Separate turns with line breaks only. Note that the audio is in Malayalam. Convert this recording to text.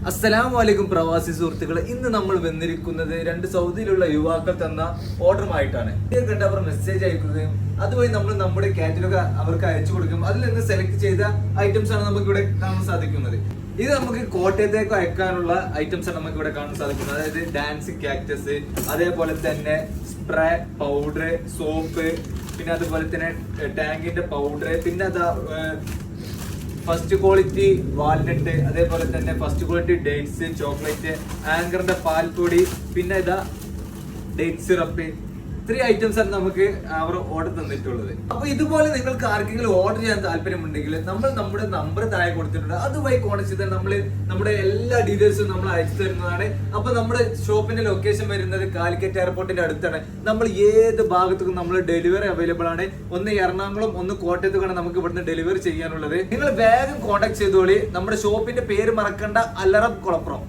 അസ്സലാമലൈക്കും പ്രവാസി സുഹൃത്തുക്കളെ, ഇന്ന് നമ്മൾ വന്നിരിക്കുന്നത് രണ്ട് സൗദിയിലുള്ള യുവാക്കൾ തന്ന ഓർഡറുമായിട്ടാണ്. കണ്ട് അവർ മെസ്സേജ് അയക്കുകയും അതുവഴി നമ്മൾ നമ്മുടെ കാറ്റലോഗ് അവർക്ക് അയച്ചു കൊടുക്കും. അതിൽ നിന്ന് സെലക്ട് ചെയ്ത ഐറ്റംസ് ആണ് നമുക്ക് ഇവിടെ കാണാൻ സാധിക്കുന്നത്. ഇത് നമുക്ക് കോട്ടയത്തേക്ക് അയക്കാനുള്ള ഐറ്റംസ് ആണ് നമുക്ക് ഇവിടെ കാണാൻ സാധിക്കുന്നത്. അതായത് ഡാൻസിങ് കാക്ടസ്, അതേപോലെ തന്നെ സ്പ്രേ, പൗഡർ, സോപ്പ്, പിന്നെ അതുപോലെ തന്നെ ടാങ്കിന്റെ പൗഡർ, പിന്നെ അതാ ഫസ്റ്റ് ക്വാളിറ്റി വാൽനട്ട്, അതേപോലെ തന്നെ ഫസ്റ്റ് ക്വാളിറ്റി ഡേറ്റ്സ്, ചോക്ലേറ്റ്, ആങ്കറിന്റെ പാൽപ്പൊടി, പിന്നെ ഇതാ ഡേറ്റ് സിറപ്പ്. 3 ഐറ്റംസ് ആണ് നമുക്ക് അവർ ഓർഡർ തന്നിട്ടുള്ളത്. അപ്പൊ ഇതുപോലെ നിങ്ങൾക്ക് ആർക്കെങ്കിലും ഓർഡർ ചെയ്യാൻ താല്പര്യമുണ്ടെങ്കിൽ നമ്മൾ നമ്മുടെ നമ്പർ താഴെ കൊടുത്തിട്ടുണ്ട്. അതുവഴി കോൺടാക്ട് ചെയ്താൽ നമ്മൾ നമ്മുടെ എല്ലാ ഡീറ്റെയിൽസും നമ്മൾ അയച്ചു തരുന്നതാണ്. അപ്പൊ നമ്മുടെ ഷോപ്പിന്റെ ലൊക്കേഷൻ വരുന്നത് കാലിക്കറ്റ് എയർപോർട്ടിന്റെ അടുത്താണ്. നമ്മൾ ഏത് ഭാഗത്തേക്കും നമ്മൾ ഡെലിവറി അവൈലബിൾ ആണ്. ഒന്ന് എറണാകുളം, ഒന്ന് കോട്ടയത്തേക്കാണ് നമുക്ക് ഇവിടുന്ന് ഡെലിവറി ചെയ്യാനുള്ളത്. നിങ്ങൾ വേഗം കോൺടാക്ട് ചെയ്തോളി. നമ്മുടെ ഷോപ്പിന്റെ പേര് മറക്കണ്ട, അല്ലറബ് കുളപ്പുറം.